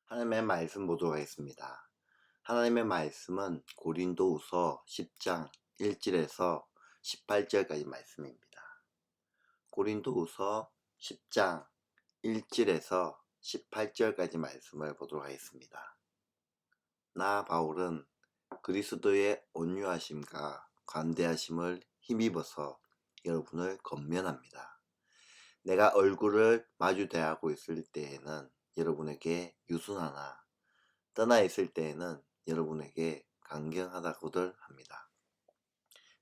하나님의 말씀 보도록 하겠습니다. 하나님의 말씀은 고린도후서 10장 1절에서 18절까지 말씀입니다. 고린도후서 10장 1절에서 18절까지 말씀을 보도록 하겠습니다. 나 바울은 그리스도의 온유하심과 관대하심을 힘입어서 여러분을 권면합니다. 내가 얼굴을 마주 대하고 있을 때에는 여러분에게 유순하나 떠나 있을 때에는 여러분에게 강경하다고들 합니다.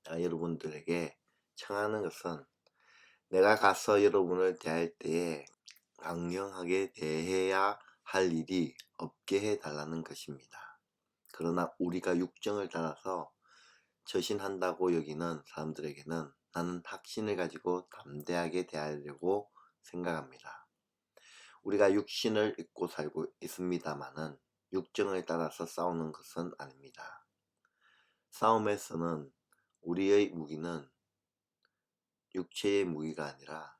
내가 여러분들에게 청하는 것은 내가 가서 여러분을 대할 때에 강경하게 대해야 할 일이 없게 해달라는 것입니다. 그러나 우리가 육정을 따라서 처신한다고 여기는 사람들에게는 나는 확신을 가지고 담대하게 대하려고 생각합니다. 우리가 육신을 입고 살고 있습니다마는 육정을 따라서 싸우는 것은 아닙니다. 싸움에서는 우리의 무기는 육체의 무기가 아니라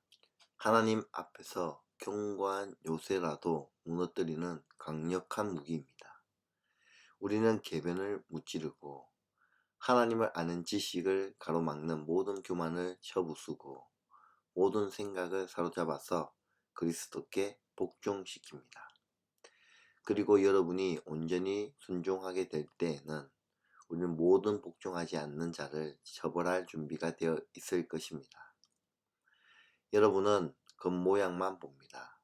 하나님 앞에서 견고한 요새라도 무너뜨리는 강력한 무기입니다. 우리는 계변을 무찌르고 하나님을 아는 지식을 가로막는 모든 교만을 쳐부수고 모든 생각을 사로잡아서 그리스도께 복종시킵니다. 그리고 여러분이 온전히 순종하게 될 때에는 우리는 모든 복종하지 않는 자를 처벌할 준비가 되어 있을 것입니다. 여러분은 겉모양만 봅니다.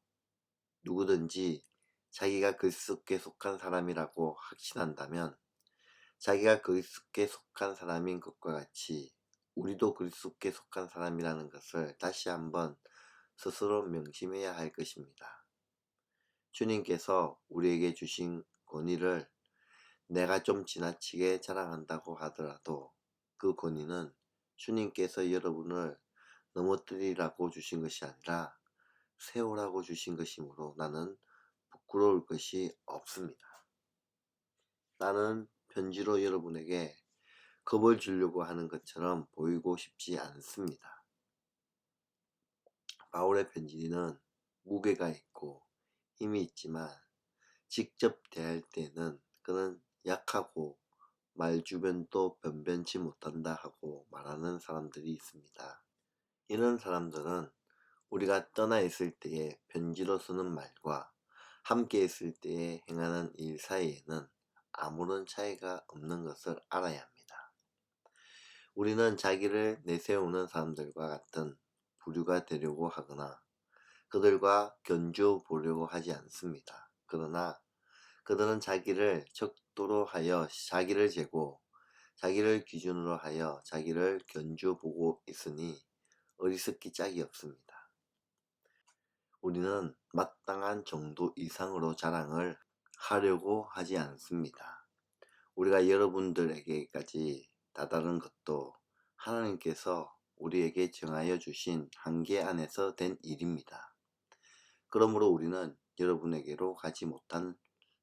누구든지 자기가 그리스도께 속한 사람이라고 확신한다면 자기가 그리스도께 속한 사람인 것과 같이 우리도 그리스도께 속한 사람이라는 것을 다시 한번 스스로 명심해야 할 것입니다. 주님께서 우리에게 주신 권위를 내가 좀 지나치게 자랑한다고 하더라도 그 권위는 주님께서 여러분을 넘어뜨리라고 주신 것이 아니라 세우라고 주신 것이므로 나는 부끄러울 것이 없습니다. 나는 편지로 여러분에게 겁을 주려고 하는 것처럼 보이고 싶지 않습니다. 바울의 편지는 무게가 있고 힘이 있지만 직접 대할 때는 그는 약하고 말주변도 변변치 못한다 하고 말하는 사람들이 있습니다. 이런 사람들은 우리가 떠나 있을 때에 편지로 쓰는 말과 함께 있을 때에 행하는 일 사이에는 아무런 차이가 없는 것을 알아야 합니다. 우리는 자기를 내세우는 사람들과 같은 부류가 되려고 하거나 그들과 견주어 보려고 하지 않습니다. 그러나 그들은 자기를 척도로 하여 자기를 재고 자기를 기준으로 하여 자기를 견주어 보고 있으니 어리석기 짝이 없습니다. 우리는 마땅한 정도 이상으로 자랑을 하려고 하지 않습니다. 우리가 여러분들에게까지 다다른 것도 하나님께서 우리에게 정하여 주신 한계 안에서 된 일입니다. 그러므로 우리는 여러분에게로 가지 못한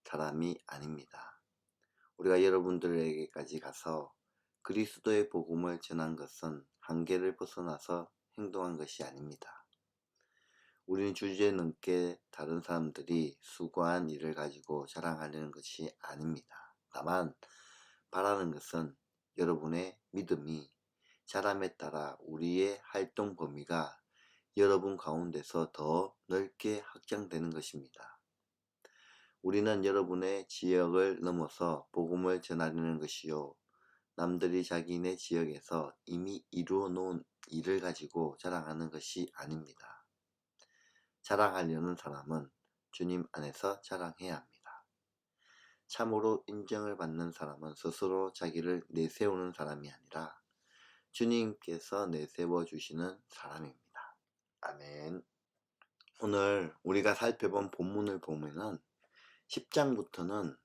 사람이 아닙니다. 우리가 여러분들에게까지 가서 그리스도의 복음을 전한 것은 한계를 벗어나서 행동한 것이 아닙니다. 우리는 주제넘게 다른 사람들이 수고한 일을 가지고 자랑하려는 것이 아닙니다. 다만 바라는 것은 여러분의 믿음이 자람에 따라 우리의 활동 범위가 여러분 가운데서 더 넓게 확장되는 것입니다. 우리는 여러분의 지역을 넘어서 복음을 전하려는 것이요 남들이 자기네 지역에서 이미 이루어 놓은 일을 가지고 자랑하는 것이 아닙니다. 자랑하려는 사람은 주님 안에서 자랑해야 합니다. 참으로 인정을 받는 사람은 스스로 자기를 내세우는 사람이 아니라 주님께서 내세워 주시는 사람입니다. 아멘. 오늘 우리가 살펴본 본문을 보면은 10장부터는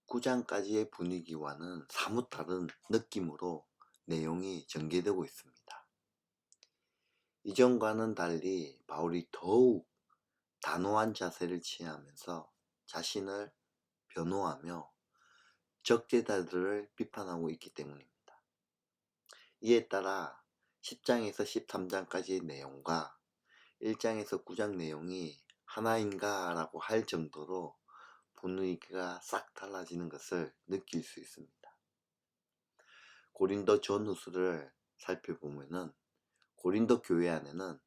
9장까지의 분위기와는 사뭇 다른 느낌으로 내용이 전개되고 있습니다. 이전과는 달리 바울이 더욱 단호한 자세를 취하면서 자신을 변호하며 적대자들을 비판하고 있기 때문입니다. 이에 따라 10장에서 13장까지의 내용과 1장에서 9장 내용이 하나인가 라고 할 정도로 분위기가 싹 달라지는 것을 느낄 수 있습니다. 고린도 전후서를 살펴보면은 고린도 교회 안에는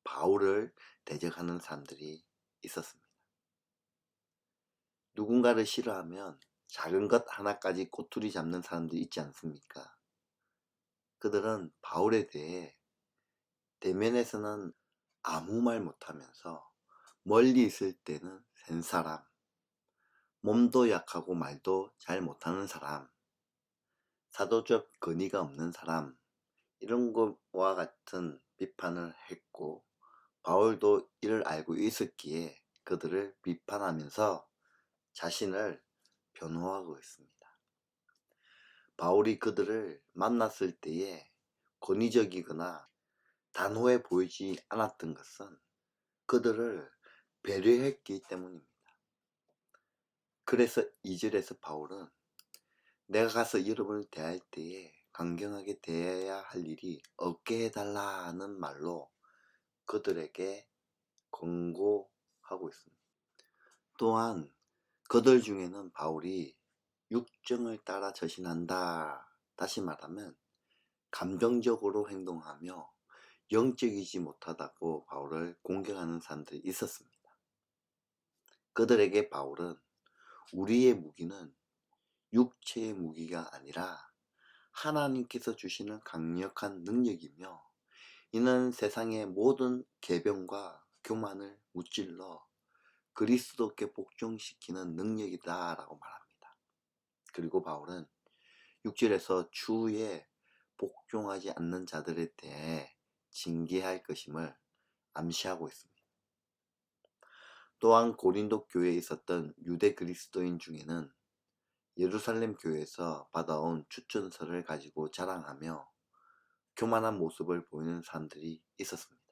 바울을 대적하는 사람들이 있었습니다. 누군가를 싫어하면 작은 것 하나까지 꼬투리 잡는 사람들이 있지 않습니까? 그들은 바울에 대해 대면에서는 아무 말 못하면서 멀리 있을 때는 센 사람, 몸도 약하고 말도 잘 못하는 사람, 사도적 근위가 없는 사람, 이런 것과 같은 비판을 했고, 바울도 이를 알고 있었기에 그들을 비판하면서 자신을 변호하고 있습니다. 바울이 그들을 만났을 때에 권위적이거나 단호해 보이지 않았던 것은 그들을 배려했기 때문입니다. 그래서 2절에서 바울은 내가 가서 여러분을 대할 때에 강경하게 대해야 할 일이 없게 해달라는 말로 그들에게 권고하고 있습니다. 또한 그들 중에는 바울이 육정을 따라 처신한다. 다시 말하면 감정적으로 행동하며 영적이지 못하다고 바울을 공격하는 사람들이 있었습니다. 그들에게 바울은 우리의 무기는 육체의 무기가 아니라 하나님께서 주시는 강력한 능력이며 이는 세상의 모든 계병과 교만을 무찔러 그리스도께 복종시키는 능력이다 라고 말합니다. 그리고 바울은 6절에서 주에 복종하지 않는 자들에 대해 징계할 것임을 암시하고 있습니다. 또한 고린도 교회에 있었던 유대 그리스도인 중에는 예루살렘 교회에서 받아온 추천서를 가지고 자랑하며 교만한 모습을 보이는 사람들이 있었습니다.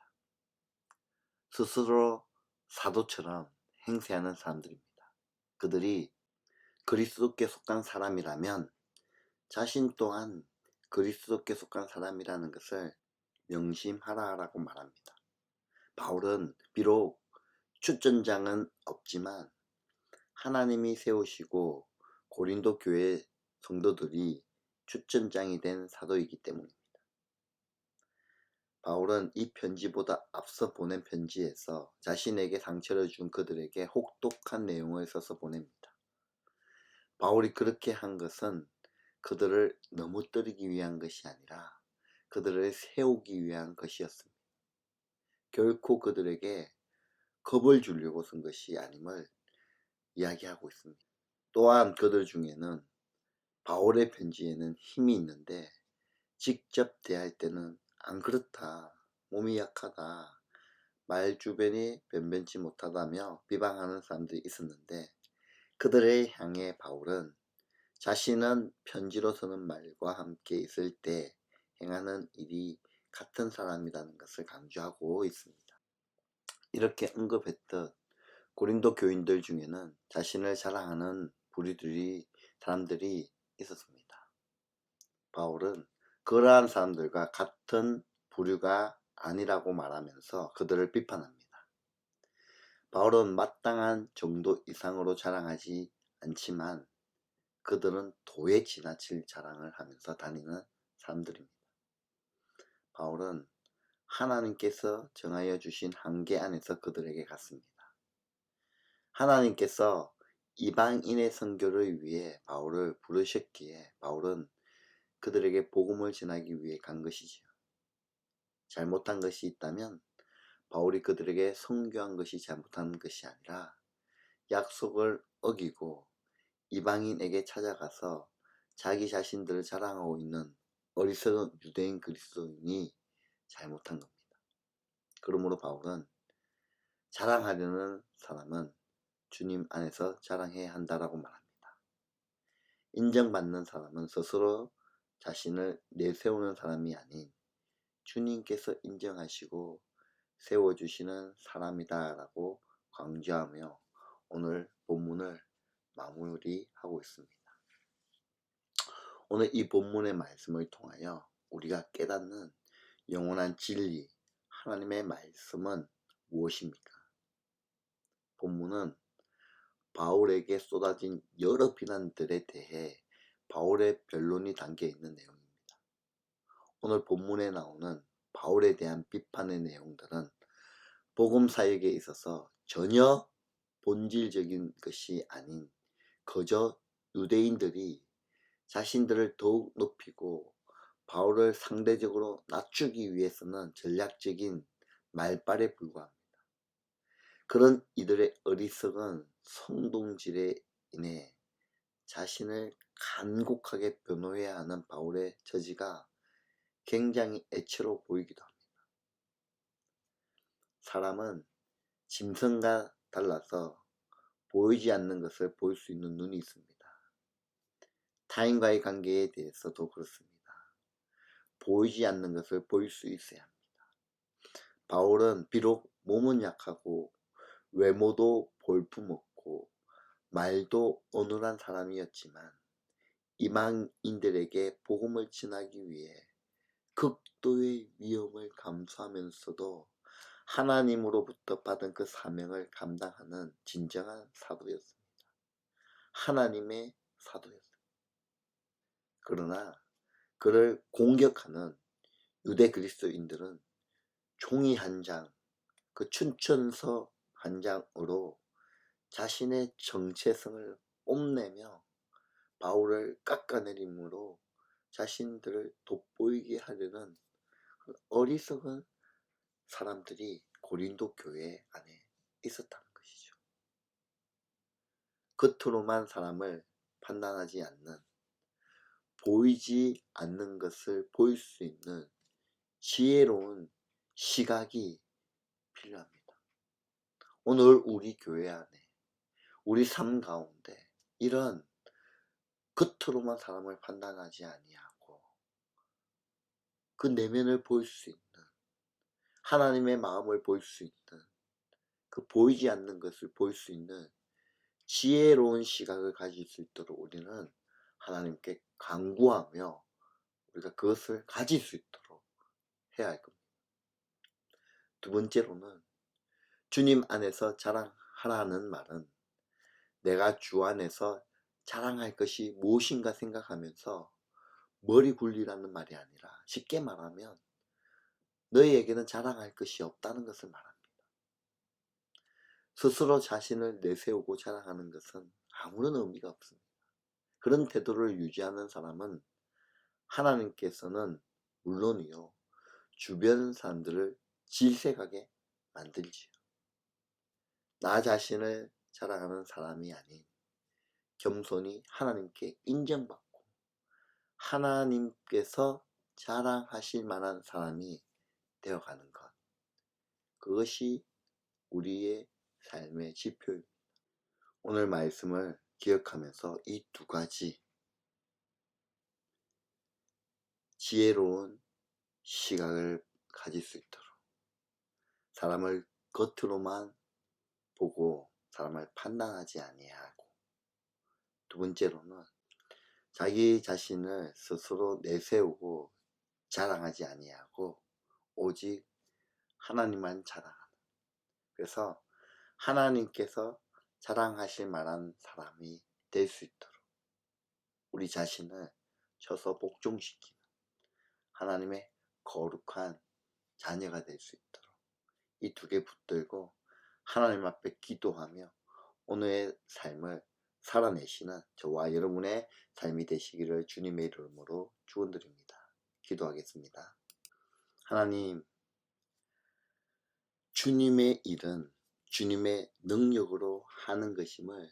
스스로 사도처럼 행세하는 사람들입니다. 그들이 그리스도께 속한 사람이라면 자신 또한 그리스도께 속한 사람이라는 것을 명심하라라고 말합니다. 바울은 비록 추천장은 없지만 하나님이 세우시고 고린도 교회 성도들이 추천장이 된 사도이기 때문입니다. 바울은 이 편지보다 앞서 보낸 편지에서 자신에게 상처를 준 그들에게 혹독한 내용을 써서 보냅니다. 바울이 그렇게 한 것은 그들을 넘어뜨리기 위한 것이 아니라 그들을 세우기 위한 것이었습니다. 결코 그들에게 겁을 주려고 쓴 것이 아님을 이야기하고 있습니다. 또한 그들 중에는 바울의 편지에는 힘이 있는데 직접 대할 때는 안 그렇다, 몸이 약하다, 말 주변이 변변치 못하다며 비방하는 사람들이 있었는데 그들을 향해 바울은 자신은 편지로 쓰는 말과 함께 있을 때 행하는 일이 같은 사람이라는 것을 강조하고 있습니다. 이렇게 언급했듯 고린도 교인들 중에는 자신을 자랑하는 사람들이 있었습니다. 바울은 그러한 사람들과 같은 부류가 아니라고 말하면서 그들을 비판합니다. 바울은 마땅한 정도 이상으로 자랑하지 않지만 그들은 도에 지나칠 자랑을 하면서 다니는 사람들입니다. 바울은 하나님께서 정하여 주신 한계 안에서 그들에게 갔습니다. 하나님께서 이방인의 선교를 위해 바울을 부르셨기에 바울은 그들에게 복음을 전하기 위해 간 것이지요. 잘못한 것이 있다면 바울이 그들에게 선교한 것이 잘못한 것이 아니라 약속을 어기고 이방인에게 찾아가서 자기 자신들을 자랑하고 있는 어리석은 유대인 그리스도인이 잘못한 겁니다. 그러므로 바울은 자랑하려는 사람은 주님 안에서 자랑해야 한다라고 말합니다. 인정받는 사람은 스스로 자신을 내세우는 사람이 아닌 주님께서 인정하시고 세워주시는 사람이다 라고 강조하며 오늘 본문을 마무리하고 있습니다. 오늘 이 본문의 말씀을 통하여 우리가 깨닫는 영원한 진리, 하나님의 말씀은 무엇입니까? 본문은 바울에게 쏟아진 여러 비난들에 대해 바울의 변론이 담겨 있는 내용입니다. 오늘 본문에 나오는 바울에 대한 비판의 내용들은 복음 사역에 있어서 전혀 본질적인 것이 아닌 그저 유대인들이 자신들을 더욱 높이고 바울을 상대적으로 낮추기 위해서는 전략적인 말발에 불과합니다. 그런 이들의 어리석은 선동질에 인해 자신을 간곡하게 변호해야 하는 바울의 처지가 굉장히 애처로 보이기도 합니다. 사람은 짐승과 달라서 보이지 않는 것을 볼 수 있는 눈이 있습니다. 타인과의 관계에 대해서도 그렇습니다. 보이지 않는 것을 볼 수 있어야 합니다. 바울은 비록 몸은 약하고 외모도 볼품없고 말도 어눌한 사람이었지만 이방인들에게 복음을 전하기 위해 극도의 위험을 감수하면서도 하나님으로부터 받은 그 사명을 감당하는 진정한 사도였습니다. 하나님의 사도였습니다. 그러나 그를 공격하는 유대 그리스도인들은 종이 한 장, 그 춘천서 한 장으로 자신의 정체성을 뽐내며 바울을 깎아내림으로 자신들을 돋보이게 하려는 어리석은 사람들이 고린도 교회 안에 있었다는 것이죠. 겉으로만 사람을 판단하지 않는, 보이지 않는 것을 보일 수 있는 지혜로운 시각이 필요합니다. 오늘 우리 교회 안에, 우리 삶 가운데 이런 겉으로만 사람을 판단하지 아니하고 그 내면을 볼 수 있는, 하나님의 마음을 볼 수 있는, 그 보이지 않는 것을 볼 수 있는 지혜로운 시각을 가질 수 있도록 우리는 하나님께 간구하며 우리가 그것을 가질 수 있도록 해야 할 겁니다. 두 번째로는 주님 안에서 자랑하라는 말은 내가 주 안에서 자랑할 것이 무엇인가 생각하면서 머리 굴리라는 말이 아니라 쉽게 말하면 너희에게는 자랑할 것이 없다는 것을 말합니다. 스스로 자신을 내세우고 자랑하는 것은 아무런 의미가 없습니다. 그런 태도를 유지하는 사람은 하나님께서는 물론이요, 주변 사람들을 질색하게 만들지요. 나 자신을 자랑하는 사람이 아닌 겸손히 하나님께 인정받고 하나님께서 자랑하실 만한 사람이 되어가는 것, 그것이 우리의 삶의 지표입니다. 오늘 말씀을 기억하면서 이 두 가지 지혜로운 시각을 가질 수 있도록, 사람을 겉으로만 보고 사람을 판단하지 아니하고, 두 번째로는 자기 자신을 스스로 내세우고 자랑하지 아니하고 오직 하나님만 자랑하는, 그래서 하나님께서 자랑하실 만한 사람이 될 수 있도록 우리 자신을 쳐서 복종시키는 하나님의 거룩한 자녀가 될 수 있도록 이 두 개 붙들고 하나님 앞에 기도하며 오늘의 삶을 살아내시는 저와 여러분의 삶이 되시기를 주님의 이름으로 축원드립니다. 기도하겠습니다. 하나님, 주님의 일은 주님의 능력으로 하는 것임을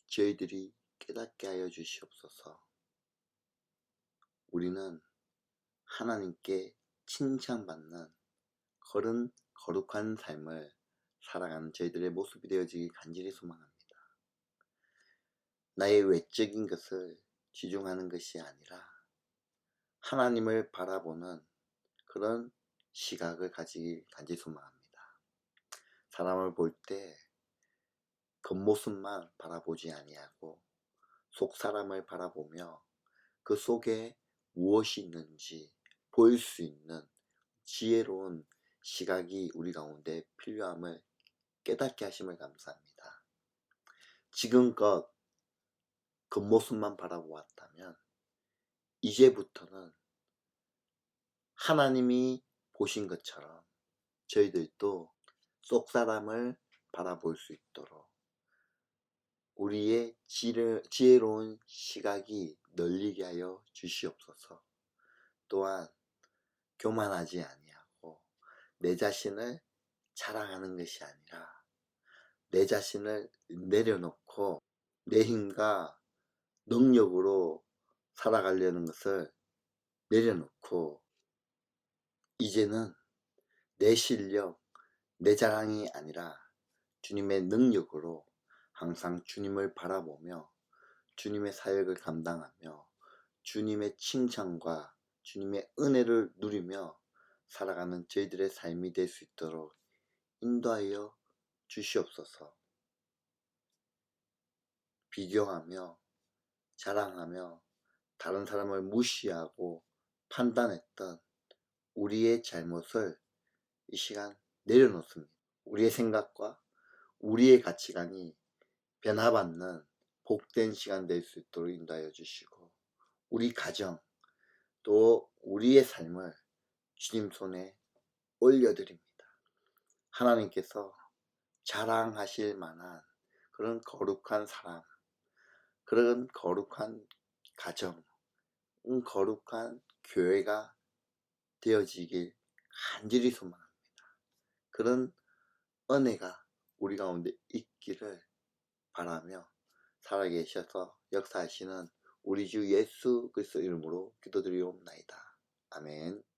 저희들이 깨닫게 하여 주시옵소서. 우리는 하나님께 칭찬받는 그런 거룩한 삶을 살아가는 저희들의 모습이 되어지기 간절히 소망합니다. 나의 외적인 것을 지중하는 것이 아니라 하나님을 바라보는 그런 시각을 가지기 간절히 소망합니다. 사람을 볼 때 겉모습만 바라보지 아니하고 속 사람을 바라보며 그 속에 무엇이 있는지 보일 수 있는 지혜로운 시각이 우리 가운데 필요함을 깨닫게 하심을 감사합니다. 지금껏 겉모습만 바라보았다면 이제부터는 하나님이 보신 것처럼 저희들도 속사람을 바라볼 수 있도록 우리의 지혜로운 시각이 널리게 하여 주시옵소서. 또한 교만하지 아니하고 내 자신을 자랑하는 것이 아니라 내 자신을 내려놓고 내 힘과 능력으로 살아가려는 것을 내려놓고 이제는 내 실력, 내 자랑이 아니라 주님의 능력으로 항상 주님을 바라보며 주님의 사역을 감당하며 주님의 칭찬과 주님의 은혜를 누리며 살아가는 저희들의 삶이 될 수 있도록 인도하여 주시옵소서. 비교하며 자랑하며 다른 사람을 무시하고 판단했던 우리의 잘못을 이 시간 내려놓습니다. 우리의 생각과 우리의 가치관이 변화받는 복된 시간 될 수 있도록 인도하여 주시고 우리 가정 또 우리의 삶을 주님 손에 올려드립니다. 하나님께서 자랑하실 만한 그런 거룩한 사람, 그런 거룩한 가정, 거룩한 교회가 되어지길 간절히 소망합니다. 그런 은혜가 우리 가운데 있기를 바라며 살아계셔서 역사하시는 우리 주 예수 그리스도 이름으로 기도드리옵나이다. 아멘.